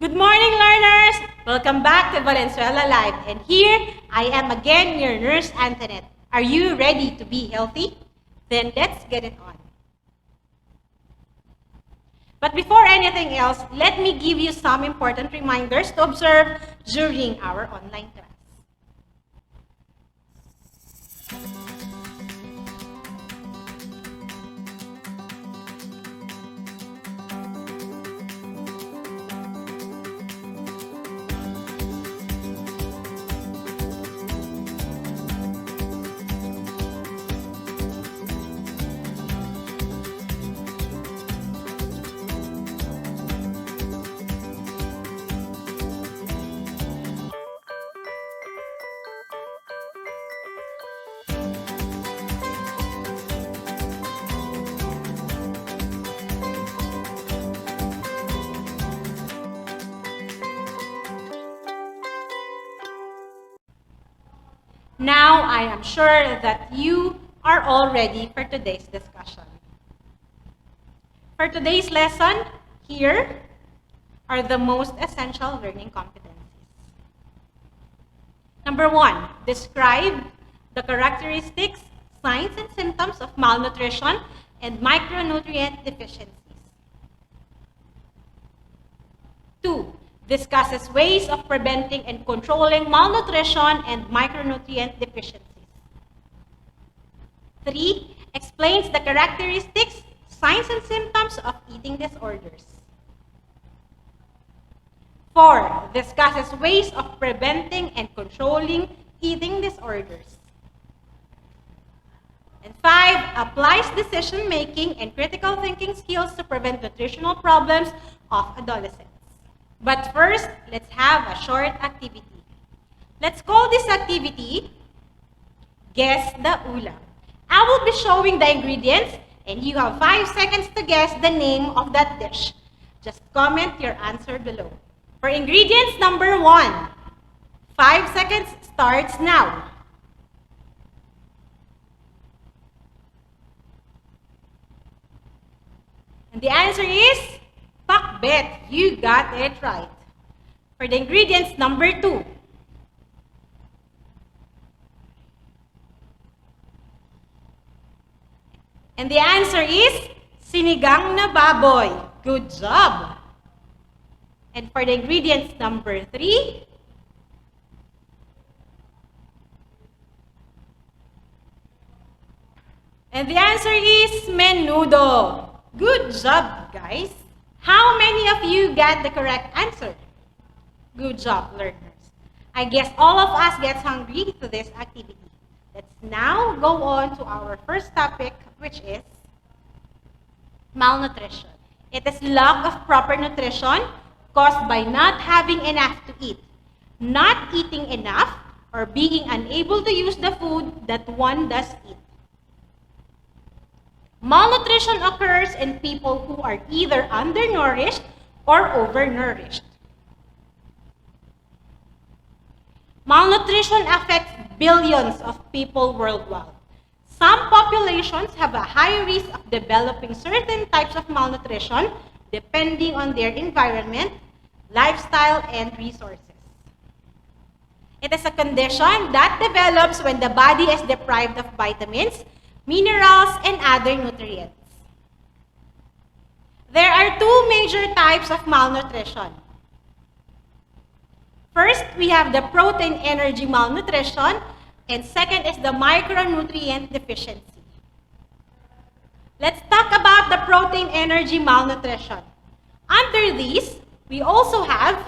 Good morning, learners! Welcome back to Valenzuela Live. And here, I am again, your nurse, Antoinette. Are you ready to be healthy? Then let's get it on. But before anything else, let me give you some important reminders to observe during our online class. Now, I am sure that you are all ready for today's discussion. For today's lesson, here are the most essential learning competencies. Number 1, describe the characteristics, signs, and symptoms of malnutrition and micronutrient deficiencies. 2, discusses ways of preventing and controlling malnutrition and micronutrient deficiencies. 3, explains the characteristics, signs, and symptoms of eating disorders. 4, discusses ways of preventing and controlling eating disorders. And 5, applies decision-making and critical thinking skills to prevent nutritional problems of adolescents. But first, let's have a short activity. Let's call this activity, Guess the Ulam. I will be showing the ingredients and you have 5 seconds to guess the name of that dish. Just comment your answer below. For ingredients number 1, 5 seconds starts now. And the answer is pakbet. You got it right. For the ingredients number 2. And the answer is sinigang na baboy. Good job. And for the ingredients number 3. And the answer is menudo. Good job, guys. How many of you got the correct answer? Good job, learners. I guess all of us gets hungry to this activity. Let's now go on to our first topic, which is malnutrition. It is lack of proper nutrition caused by not having enough to eat, not eating enough, or being unable to use the food that one does eat. Malnutrition occurs in people who are either undernourished or overnourished. Malnutrition affects billions of people worldwide. Some populations have a high risk of developing certain types of malnutrition depending on their environment, lifestyle, and resources. It is a condition that develops when the body is deprived of vitamins, minerals, and other nutrients. There are 2 major types of malnutrition. First, we have the protein energy malnutrition, and second is the micronutrient deficiency. Let's talk about the protein energy malnutrition. Under these, we also have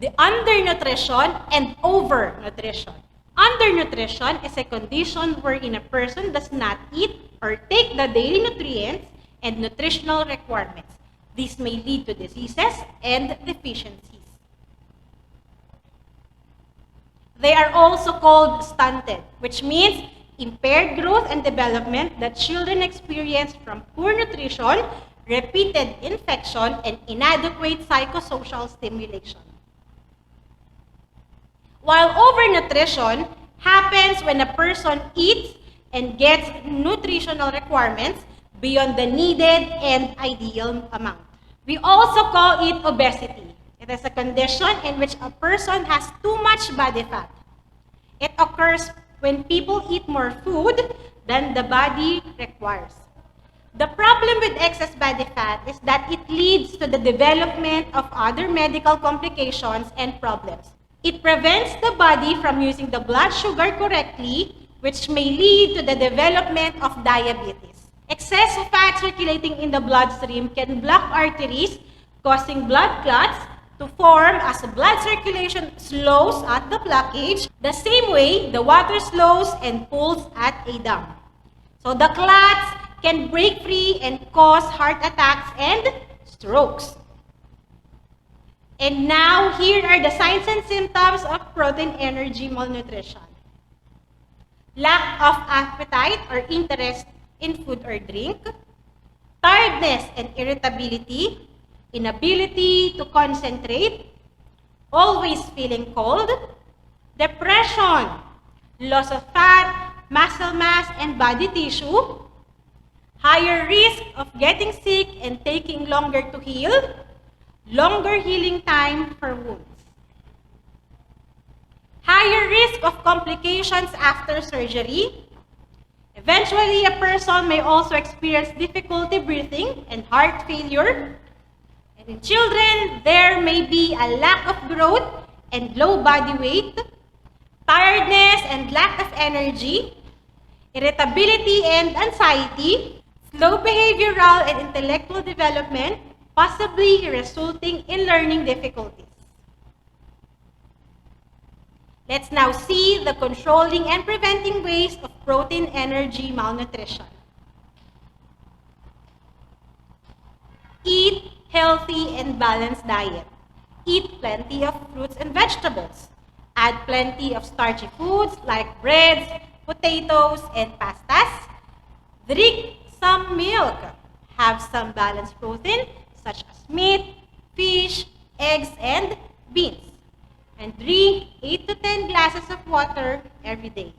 the undernutrition and overnutrition. Undernutrition is a condition wherein a person does not eat or take the daily nutrients and nutritional requirements. This may lead to diseases and deficiencies. They are also called stunted, which means impaired growth and development that children experience from poor nutrition, repeated infection, and inadequate psychosocial stimulation. While overnutrition happens when a person eats and gets nutritional requirements beyond the needed and ideal amount. We also call it obesity. It is a condition in which a person has too much body fat. It occurs when people eat more food than the body requires. The problem with excess body fat is that it leads to the development of other medical complications and problems. It prevents the body from using the blood sugar correctly, which may lead to the development of diabetes. Excess fat circulating in the bloodstream can block arteries, causing blood clots to form as the blood circulation slows at the blockage, the same way the water slows and pools at a dam. So the clots can break free and cause heart attacks and strokes. And now, here are the signs and symptoms of protein energy malnutrition. Lack of appetite or interest in food or drink, tiredness and irritability, inability to concentrate, always feeling cold, depression, loss of fat, muscle mass, and body tissue, higher risk of getting sick and taking longer to heal, longer healing time for wounds. Higher risk of complications after surgery. Eventually, a person may also experience difficulty breathing and heart failure. And in children, there may be a lack of growth and low body weight, tiredness and lack of energy, irritability and anxiety, slow behavioral and intellectual development, possibly resulting in learning difficulties. Let's now see the controlling and preventing ways of protein energy malnutrition. Eat healthy and balanced diet. Eat plenty of fruits and vegetables. Add plenty of starchy foods like breads, potatoes, and pastas. Drink some milk. Have some balanced protein such as meat, fish, eggs, and beans. And drink 8 to 10 glasses of water every day.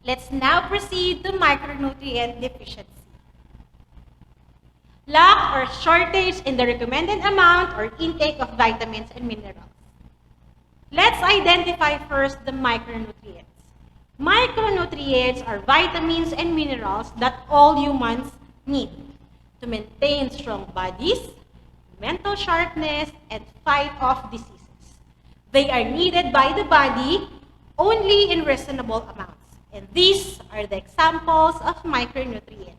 Let's now proceed to micronutrient deficiency. Lack or shortage in the recommended amount or intake of vitamins and minerals. Let's identify first the micronutrients. Micronutrients are vitamins and minerals that all humans need to maintain strong bodies, mental sharpness, and fight off diseases. They are needed by the body only in reasonable amounts. And these are the examples of micronutrients.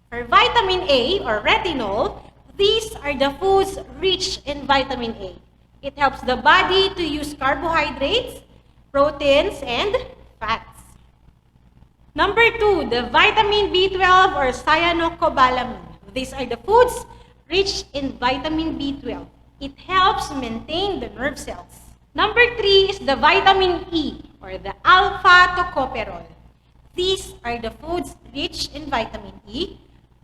For vitamin A or retinol, these are the foods rich in vitamin A. It helps the body to use carbohydrates, proteins, and fats. Number 2, the vitamin B12 or cyanocobalamin. These are the foods rich in vitamin B12. It helps maintain the nerve cells. Number 3 is the vitamin E or the alpha-tocopherol. These are the foods rich in vitamin E.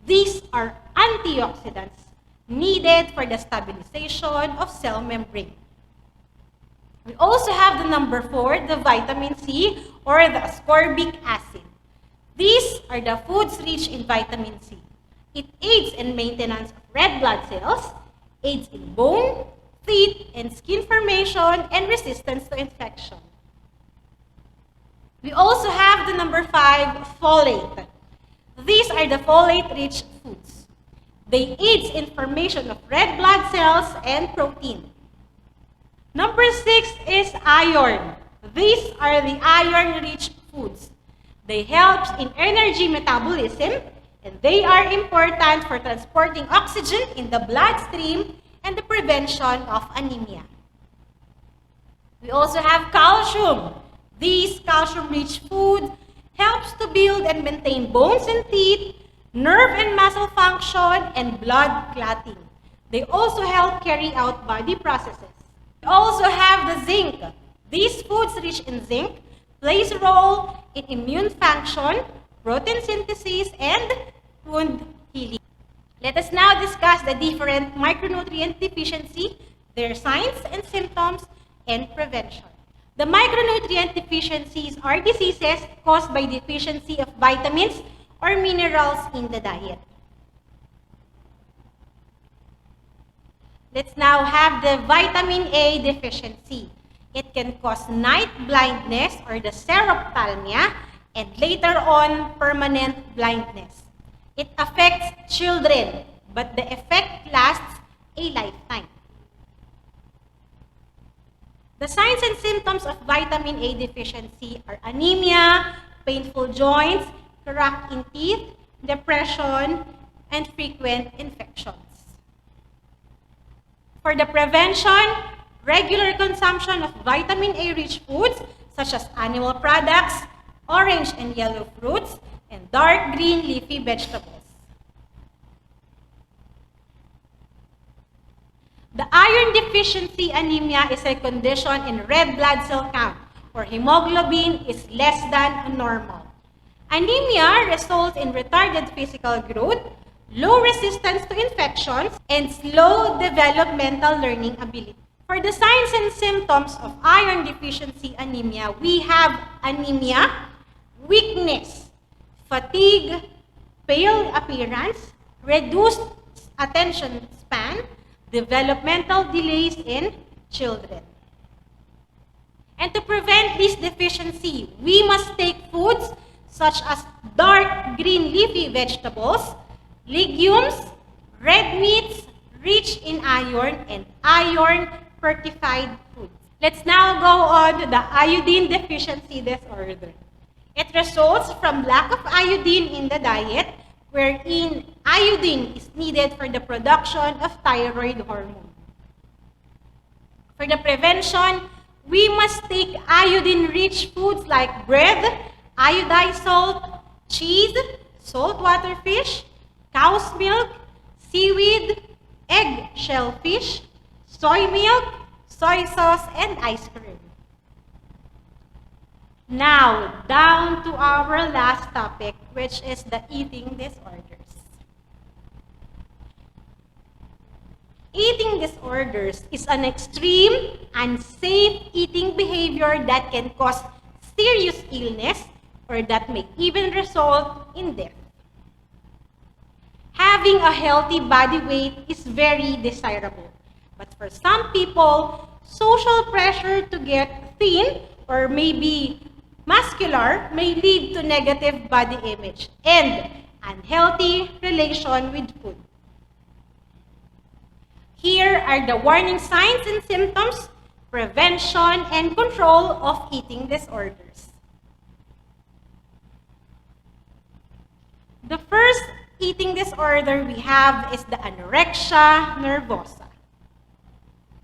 These are antioxidants needed for the stabilization of cell membrane. We also have the number 4, the vitamin C or the ascorbic acid. These are the foods rich in vitamin C. It aids in maintenance of red blood cells, aids in bone, teeth, and skin formation, and resistance to infection. We also have the number 5, folate. These are the folate-rich foods. They aid in formation of red blood cells and protein. Number 6 is iron. These are the iron-rich foods. They help in energy metabolism, and they are important for transporting oxygen in the bloodstream and the prevention of anemia. We also have calcium. These calcium-rich foods helps to build and maintain bones and teeth, nerve and muscle function, and blood clotting. They also help carry out body processes. We also have the zinc. These foods rich in zinc plays a role in immune function, protein synthesis, and wound healing. Let us now discuss the different micronutrient deficiency, their signs and symptoms, and prevention. The micronutrient deficiencies are diseases caused by deficiency of vitamins or minerals in the diet. Let's now have the vitamin A deficiency. It can cause night blindness or the serophthalmia and later on permanent blindness. It affects children, but the effect lasts a lifetime. The signs and symptoms of vitamin A deficiency are anemia, painful joints, crack in teeth, depression, and frequent infections. For the prevention, regular consumption of vitamin A-rich foods such as animal products, orange and yellow fruits, and dark green leafy vegetables. The iron deficiency anemia is a condition in red blood cell count where hemoglobin is less than normal. Anemia results in retarded physical growth, low resistance to infections, and slow developmental learning ability. For the signs and symptoms of iron deficiency anemia, we have anemia, weakness, fatigue, pale appearance, reduced attention span, developmental delays in children. And to prevent this deficiency, we must take foods such as dark green leafy vegetables, legumes, red meats rich in iron, and iron-fortified foods. Let's now go on to the iodine deficiency disorder. It results from lack of iodine in the diet, wherein iodine is needed for the production of thyroid hormone. For the prevention, we must take iodine-rich foods like bread, iodized salt, cheese, saltwater fish, cow's milk, seaweed, egg shellfish, soy milk, soy sauce, and ice cream. Now, down to our last topic, which is the eating disorders. Eating disorders is an extreme, unsafe eating behavior that can cause serious illness or that may even result in death. Having a healthy body weight is very desirable, but for some people, social pressure to get thin or maybe muscular may lead to negative body image and unhealthy relation with food. Here are the warning signs and symptoms, prevention, and control of eating disorders. The first eating disorder we have is the anorexia nervosa.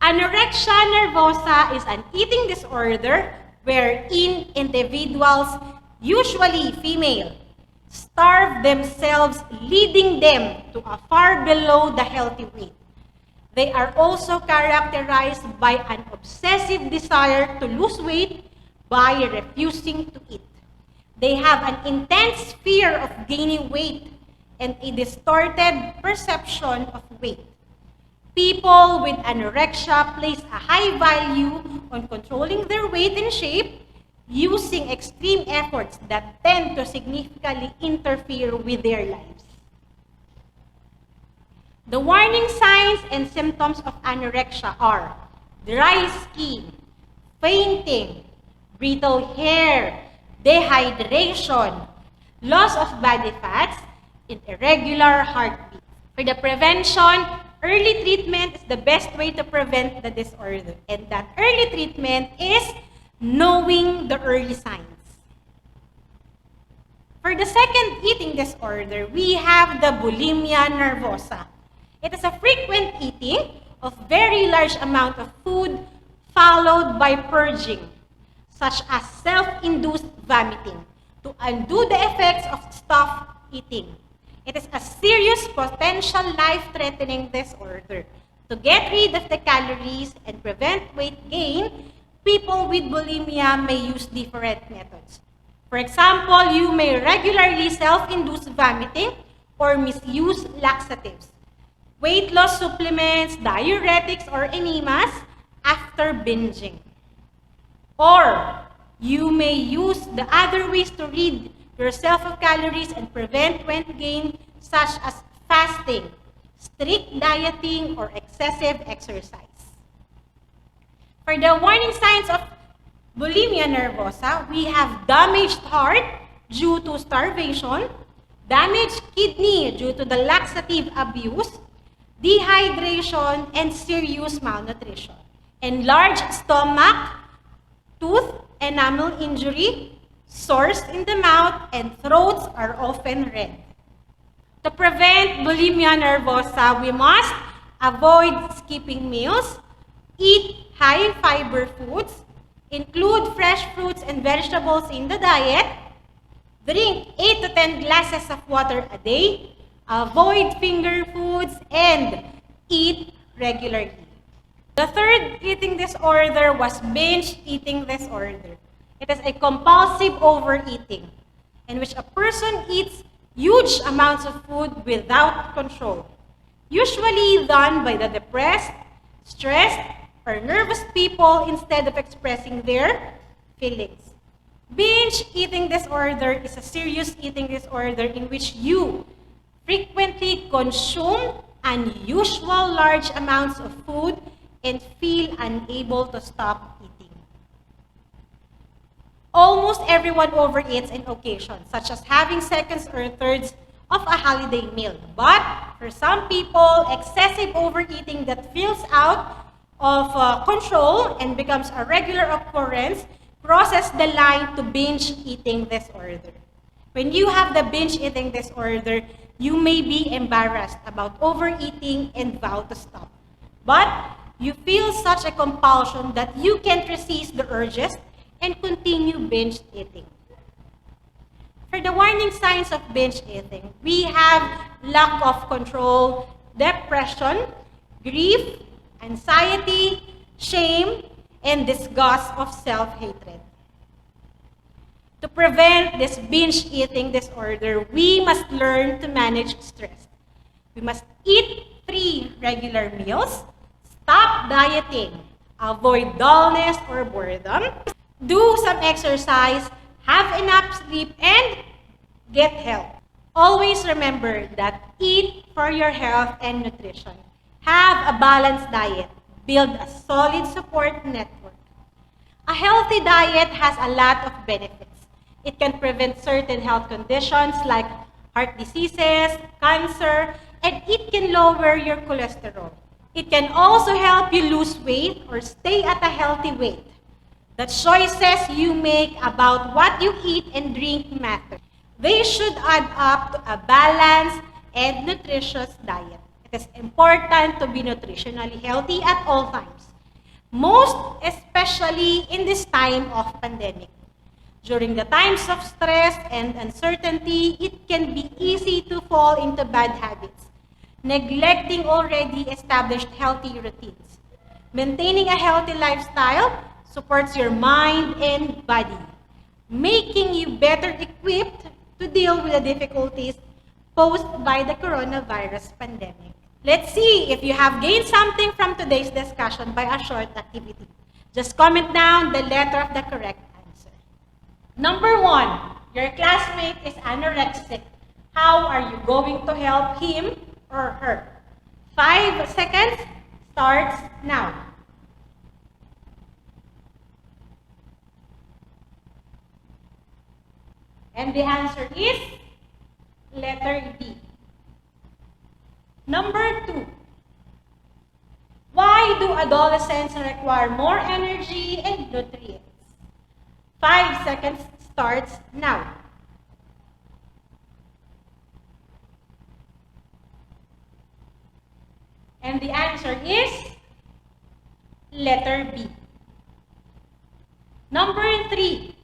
Anorexia nervosa is an eating disorder wherein individuals, usually female, starve themselves, leading them to a far below the healthy weight. They are also characterized by an obsessive desire to lose weight by refusing to eat. They have an intense fear of gaining weight and a distorted perception of weight. People with anorexia place a high value on controlling their weight and shape, using extreme efforts that tend to significantly interfere with their lives. The warning signs and symptoms of anorexia are dry skin, fainting, brittle hair, dehydration, loss of body fats, and irregular heartbeat. For the prevention, early treatment is the best way to prevent the disorder, and that early treatment is knowing the early signs. For the second eating disorder, we have the bulimia nervosa. It is a frequent eating of very large amount of food followed by purging, such as self-induced vomiting, to undo the effects of stuff eating. It is a serious, potential life-threatening disorder. To get rid of the calories and prevent weight gain, people with bulimia may use different methods. For example, you may regularly self-induce vomiting or misuse laxatives, weight loss supplements, diuretics, or enemas after binging. Or you may use the other ways to rid yourself of calories and prevent weight gain, such as fasting, strict dieting, or excessive exercise. For the warning signs of bulimia nervosa, we have damaged heart due to starvation, damaged kidney due to the laxative abuse, dehydration, and serious malnutrition. Enlarged stomach, tooth enamel injury, sores in the mouth, and throats are often red. To prevent bulimia nervosa, we must avoid skipping meals, eat high-fiber foods, include fresh fruits and vegetables in the diet, drink 8 to 10 glasses of water a day, avoid finger foods, and eat regularly. The third eating disorder was binge eating disorder. It is a compulsive overeating in which a person eats huge amounts of food without control, usually done by the depressed, stressed, or nervous people instead of expressing their feelings. Binge eating disorder is a serious eating disorder in which you frequently consume unusual large amounts of food and feel unable to stop eating. Almost everyone overeats on occasions, such as having seconds or thirds of a holiday meal. But for some people, excessive overeating that feels out of control and becomes a regular occurrence crosses the line to binge eating disorder. When you have the binge eating disorder, you may be embarrassed about overeating and vow to stop. But you feel such a compulsion that you can't resist the urges and continue binge eating. For the warning signs of binge eating, we have lack of control, depression, grief, anxiety, shame, and disgust of self-hatred. To prevent this binge eating disorder, we must learn to manage stress. We must eat 3 regular meals, stop dieting, avoid dullness or boredom, do some exercise, have enough sleep, and get help. Always remember that eat for your health and nutrition. Have a balanced diet. Build a solid support network. A healthy diet has a lot of benefits. It can prevent certain health conditions like heart diseases, cancer, and it can lower your cholesterol. It can also help you lose weight or stay at a healthy weight. The choices you make about what you eat and drink matter. They should add up to a balanced and nutritious diet. It is important to be nutritionally healthy at all times, most especially in this time of pandemic. During the times of stress and uncertainty, it can be easy to fall into bad habits, neglecting already established healthy routines. Maintaining a healthy lifestyle supports your mind and body, making you better equipped to deal with the difficulties posed by the coronavirus pandemic. Let's see if you have gained something from today's discussion by a short activity. Just comment down the letter of the correct answer. Number 1, your classmate is anorexic. How are you going to help him or her? 5 seconds starts now. And the answer is letter D. Number 2. Why do adolescents require more energy and nutrients? 5 seconds starts now. And the answer is letter B. Number 3.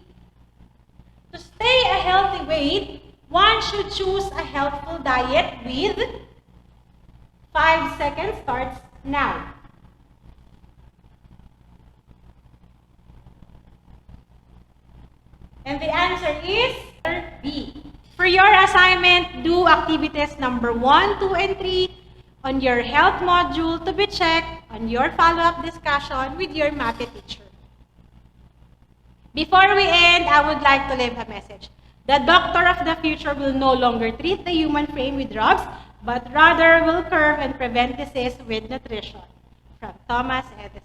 To stay a healthy weight, one should choose a healthful diet with 5 seconds starts now. And the answer is B. For your assignment, do activities number 1, 2, and 3 on your health module to be checked on your follow-up discussion with your MAPEH teacher. Before we end, I would like to leave a message. The doctor of the future will no longer treat the human frame with drugs, but rather will curb and prevent disease with nutrition. From Thomas Edison.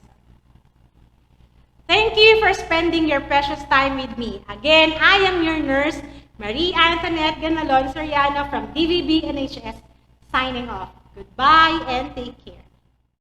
Thank you for spending your precious time with me. Again, I am your nurse, Marie Antoinette Ganalon Soriano from DVB NHS, signing off. Goodbye and take care.